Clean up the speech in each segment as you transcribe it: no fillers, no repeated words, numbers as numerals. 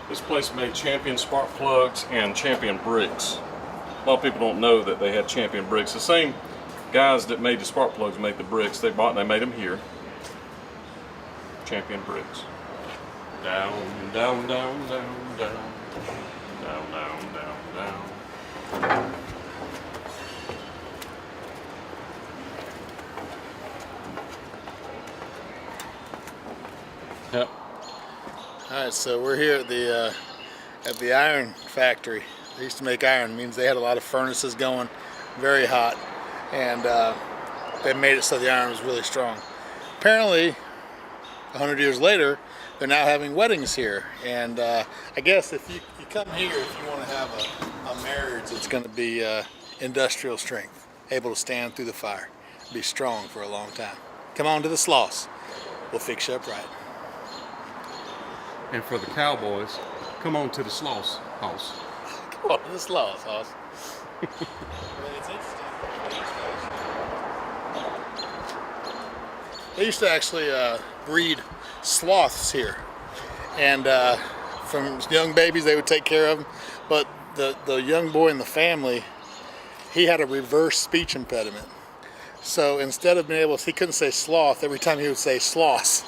This place made Champion spark plugs and Champion bricks. A lot of people don't know that they had Champion bricks. The same guys that made the spark plugs made the bricks. They bought and they made them here. Champion bricks. Down, down, down, down, down. Down, down, down, down. Yep. All right, so we're here at the iron factory. They used to make iron. It means they had a lot of furnaces going, very hot, and they made it so the iron was really strong. Apparently, 100 years later, they're now having weddings here, and I guess if you come here, if you want to have a marriage, it's going to be industrial strength, able to stand through the fire, be strong for a long time. Come on to the Sloss. We'll fix you up right. And for the cowboys, come on to the Sloss house. Come on to the Sloss house. It's interesting. They used to actually breed sloths here, and from young babies they would take care of them. But the young boy in the family, he had a reverse speech impediment. So instead of being able, he couldn't say sloth. Every time he would say Sloss.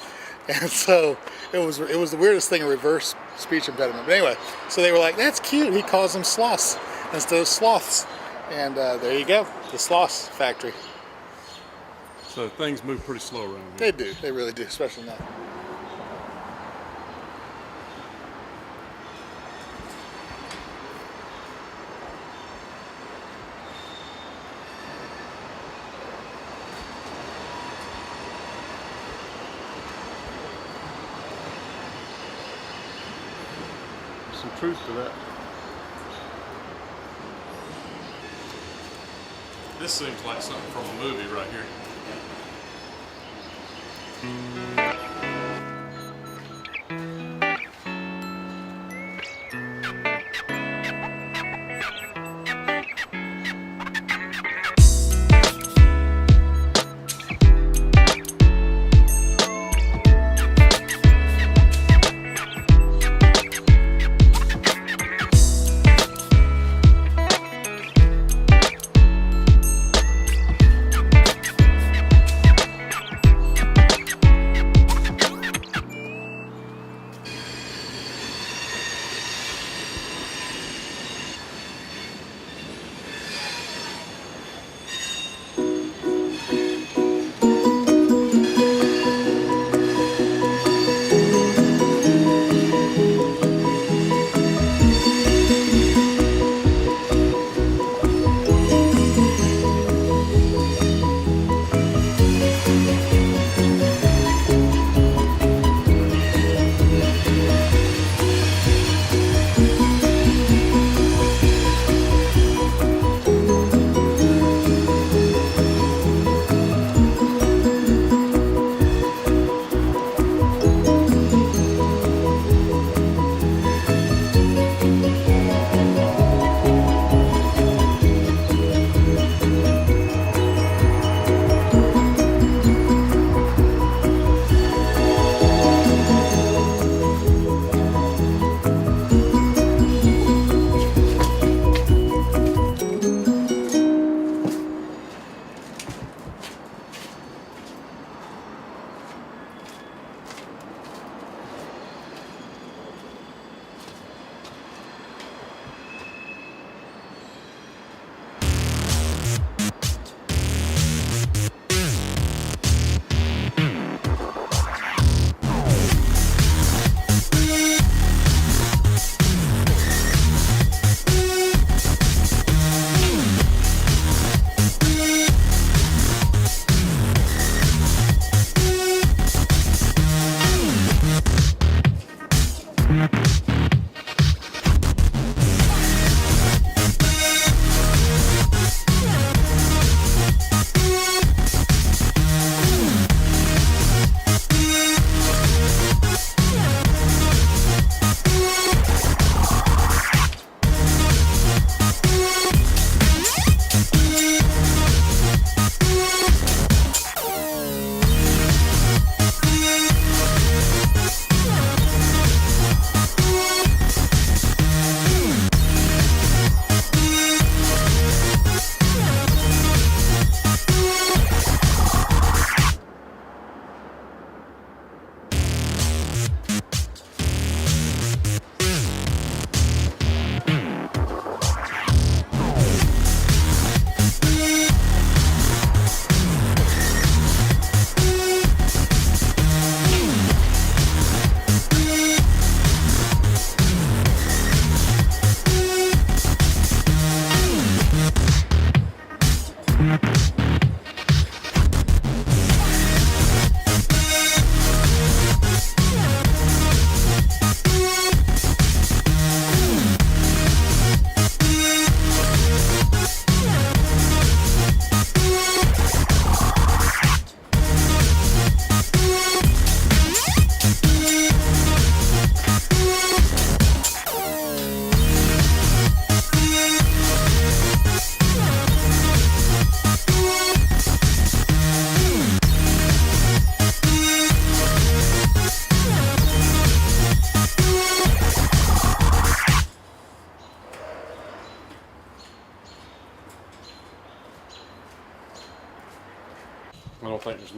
And so it was the weirdest thing, a reverse speech impediment. But anyway, so they were like, that's cute. He calls them Sloss instead of sloths. And there you go, the Sloss factory. So things move pretty slow around here. They do. They really do, especially now. Some truth to that. This seems like something from a movie right here.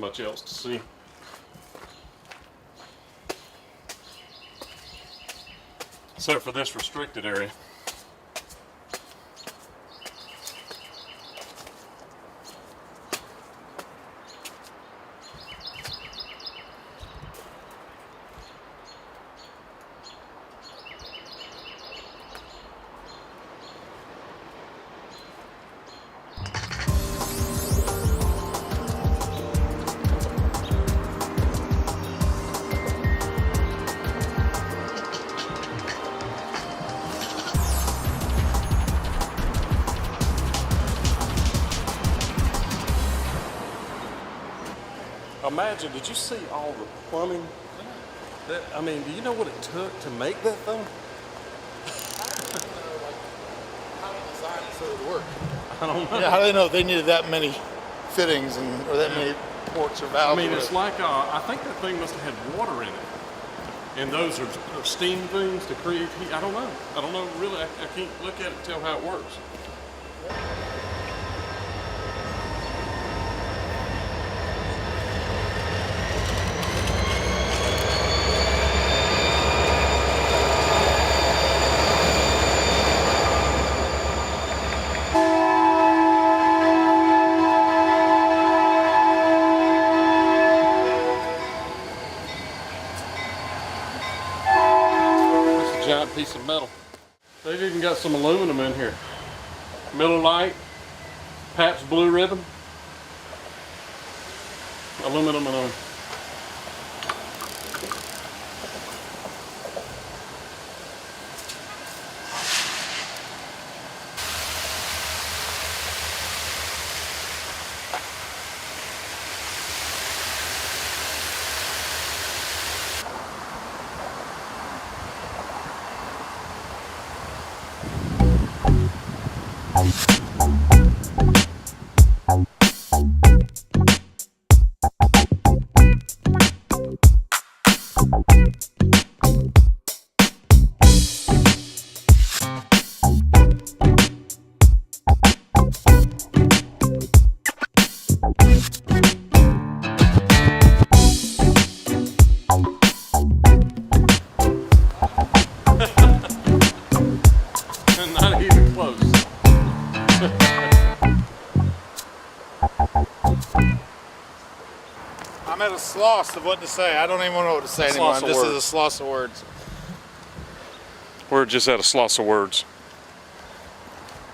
much else to see. Except for this restricted area. Imagine, did you see all the plumbing? I mean, do you know what it took to make that thing? How to design it so it would work. I don't know. Yeah, how do they know they needed that many fittings or that many ports or valves? I mean, it's like, I think that thing must have had water in it. And those are steam things to create heat. I don't know. I don't know, really. I can't look at it and tell how it works. Giant piece of metal. They've even got some aluminum in here. Miller Lite, Pabst Blue Ribbon, aluminum and not even close. I'm at a sloss of what to say. I don't even know what to say anymore. I'm just at a sloss of words. We're just at a sloss of words.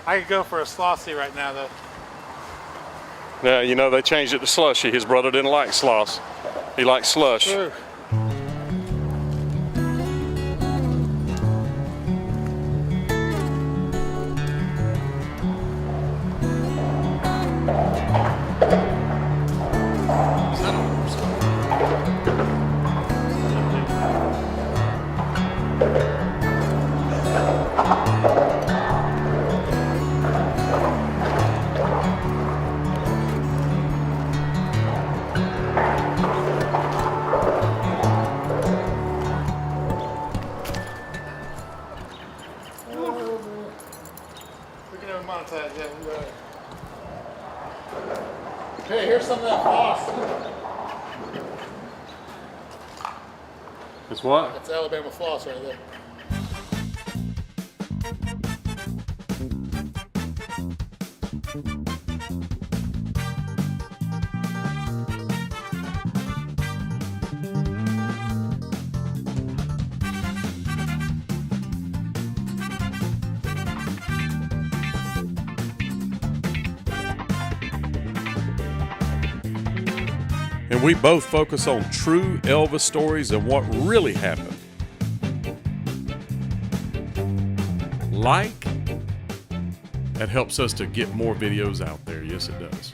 I could go for a slossy right now, though. Yeah, you know, they changed it to slushy. His brother didn't like Sloss. He liked slush. True. Hey, here's some of that floss. It's what? That's Alabama floss right there. And we both focus on true Elvis stories and what really happened. Like, that helps us to get more videos out there. Yes, it does.